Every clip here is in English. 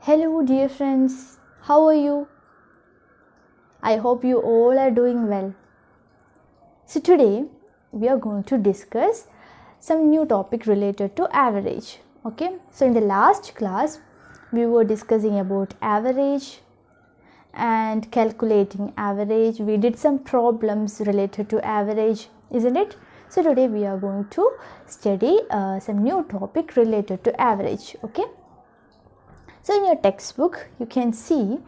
Hello, dear friends. How are you? I hope you all are doing well. So, today we are going to discuss some new topic related to average. Okay, so in the last class, we were discussing about average and calculating average. We did some problems related to average, isn't it? So, today we are going to study some new topic related to average. Okay. So in your textbook you can see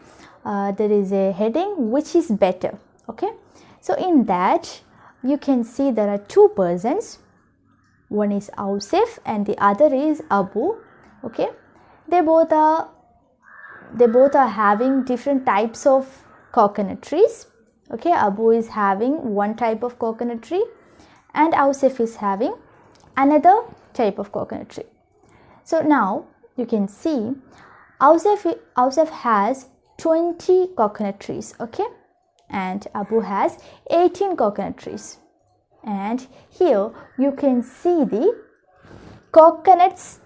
there is a heading which is better. Okay, so in that you can see there are two persons, one is Ausef and the other is Abu. Okay, they both are having different types of coconut trees. Okay, Abu is having one type of coconut tree and Ausef is having another type of coconut tree. So now you can see Ausef has 20 coconut trees, okay, and Abu has 18 coconut trees. And here you can see the coconuts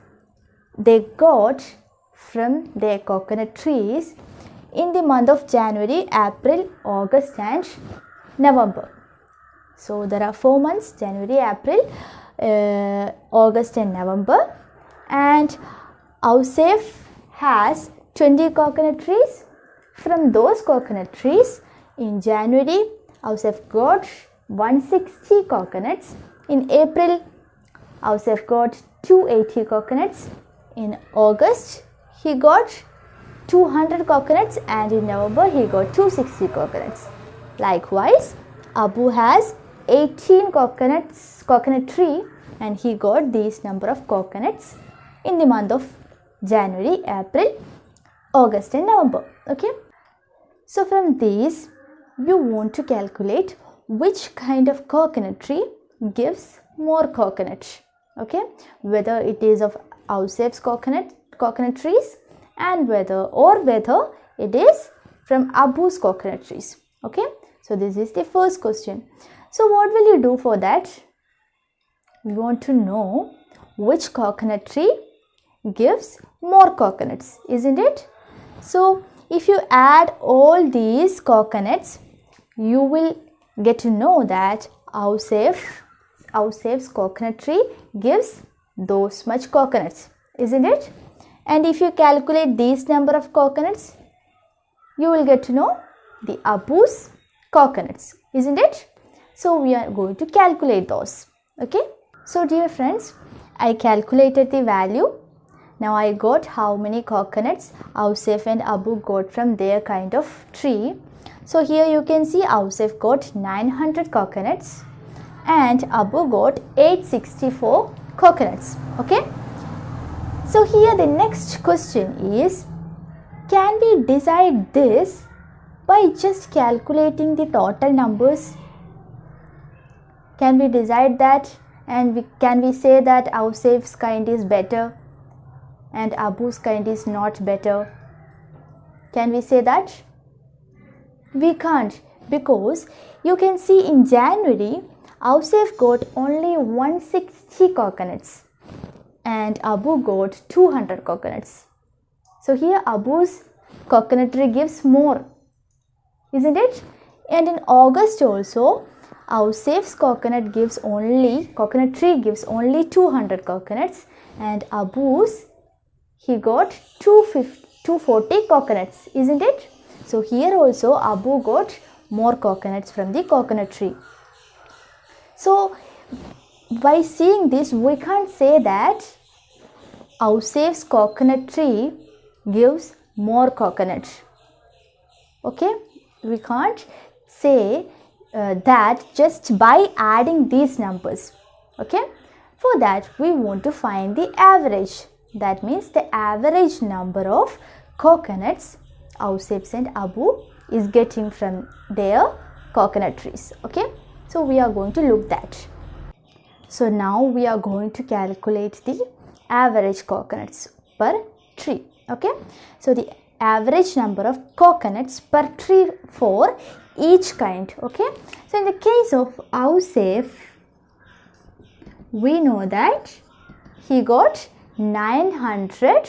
they got from their coconut trees in the month of January, April, August and November. So there are 4 months, January, April, August and November, and Ausef has 20 coconut trees. From those coconut trees, in January, Ausef got 160 coconuts. In April, Ausef got 280 coconuts. In August, he got 200 coconuts, and in November, he got 260 coconuts. Likewise, Abu has 18 coconut tree, and he got these number of coconuts in the month of January, April, August and November. Okay. So from these you want to calculate which kind of coconut tree gives more coconut. Okay. Whether it is of Ausef's coconut trees and whether it is from Abu's coconut trees. Okay. So this is the first question. So what will you do for that? We want to know which coconut tree gives more coconuts, isn't it? So if you add all these coconuts, you will get to know that Ausef's coconut tree gives those much coconuts, isn't it? And if you calculate these number of coconuts, you will get to know the Abu's coconuts, isn't it? So we are going to calculate those. Okay. So dear friends, I calculated the value. Now I got how many coconuts Ausef and Abu got from their kind of tree. So here you can see Ausef got 900 coconuts and Abu got 864 coconuts. Okay. So here the next question is, can we decide this by just calculating the total numbers? Can we decide that, and can we say that Ausef's kind is better and Abu's kind is not better? Can we say that? We can't, because you can see in January Ausef got only 160 coconuts and Abu got 200 coconuts. So here Abu's coconut tree gives more, isn't it? And in August also Ausef's coconut tree gives only 200 coconuts and Abu's he got 240 coconuts, isn't it? So here also Abu got more coconuts from the coconut tree. So by seeing this, we can't say that Ausef's coconut tree gives more coconuts. Okay, we can't say that just by adding these numbers. Okay, for that we want to find the average. That means the average number of coconuts Ausef and Abu is getting from their coconut trees. Okay, so we are going to look that. So now we are going to calculate the average coconuts per tree. Okay, so the average number of coconuts per tree for each kind. Okay, so in the case of Ausef, we know that he got 900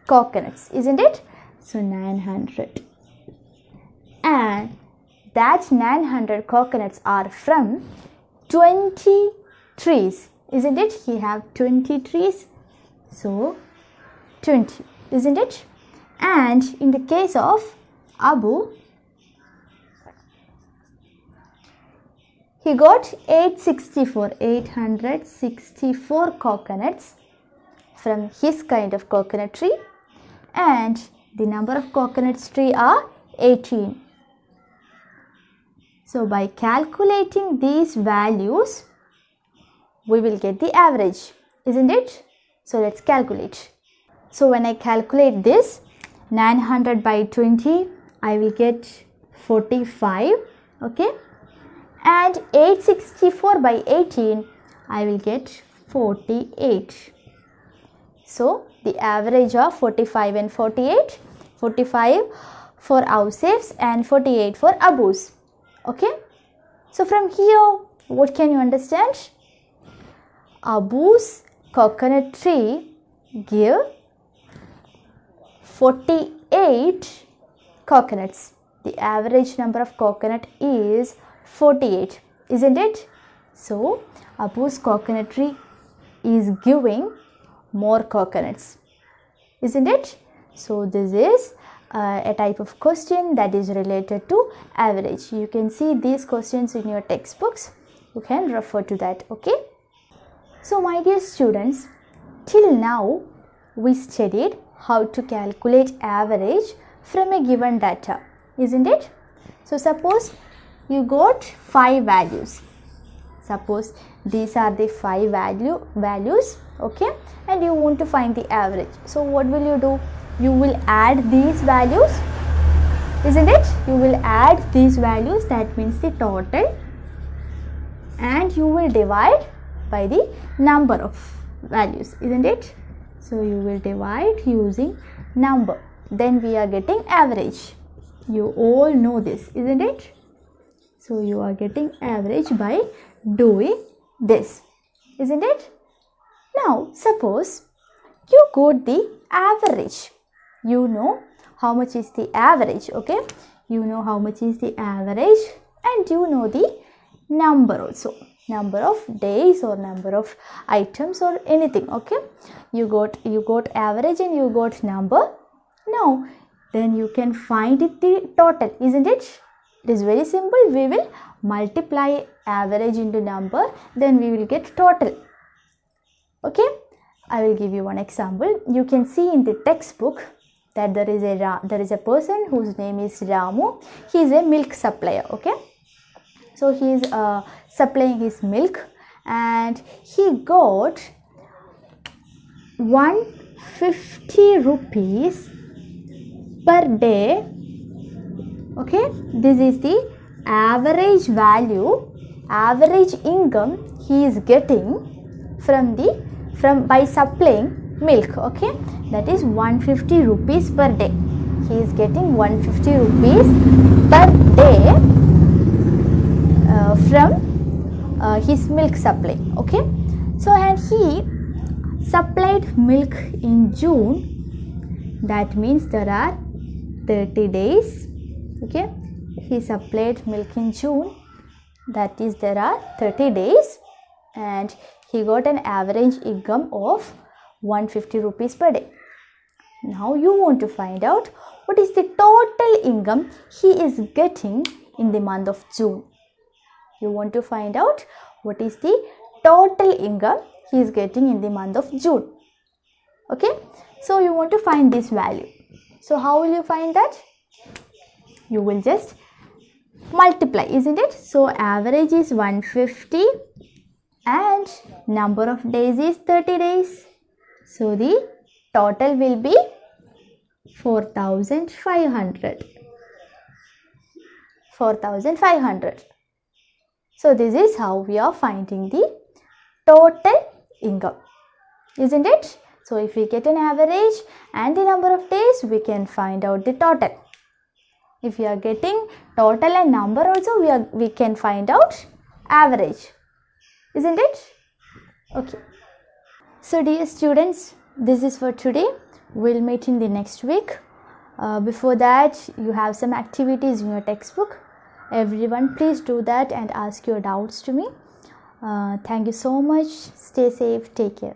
coconuts, isn't it? So 900. And that 900 coconuts are from 20 trees, isn't it? He have 20 trees, so 20, isn't it? And in the case of Abu, he got 864 coconuts from his kind of coconut tree, and the number of coconuts tree are 18. So by calculating these values, we will get the average, isn't it? So let's calculate. So when I calculate this, 900 by 20, I will get 45, okay? And 864 by 18, I will get 48. So the average of 45 and 48, 45 for Ausef's and 48 for Abu's, okay? So from here, what can you understand? Abu's coconut tree give 48 coconuts. The average number of coconut is 48, isn't it? So Abu's coconut tree is giving more coconuts, isn't it? So this is a type of question that is related to average. You can see these questions in your textbooks. You can refer to that, okay? So my dear students, till now we studied how to calculate average from a given data, isn't it? So suppose you got 5 values. Suppose these are the 5 values, okay? And you want to find the average. So what will you do? You will add these values, isn't it? You will add these values, that means the total, and you will divide by the number of values, isn't it? So you will divide using number. Then we are getting average. You all know this, isn't it? So you are getting average by doing this, isn't it? Now suppose you got the average. You know how much is the average, okay? You know how much is the average, and you know the number also. Number of days or number of items or anything, okay? You got average and you got number. Now then you can find it the total, isn't it? It is very simple. We will multiply average into number, then we will get total, okay? I will give you one example. You can see in the textbook that there is a person whose name is Ramu. He is a milk supplier, okay? So he is supplying his milk, and he got 150 rupees per day, okay? This is the average value, average income he is getting by supplying milk, okay? That is 150 rupees per day. He is getting 150 rupees per day from his milk supply, okay? So and he supplied milk in June. That means there are 30 days, okay? He supplied milk in June, that is there are 30 days, and he got an average income of 150 rupees per day. Now you want to find out what is the total income he is getting in the month of June. You want to find out what is the total income he is getting in the month of June, okay? So you want to find this value. So how will you find that? You will just multiply, isn't it? So average is 150 and number of days is 30 days. So the total will be 4,500. 4,500. So this is how we are finding the total income, isn't it? So if we get an average and the number of days, we can find out the total. If we are getting total and number also, we can find out average, isn't it? Okay. So dear students, this is for today. We'll meet in the next week. Before that, you have some activities in your textbook. Everyone, please do that and ask your doubts to me. Thank you so much. Stay safe. Take care.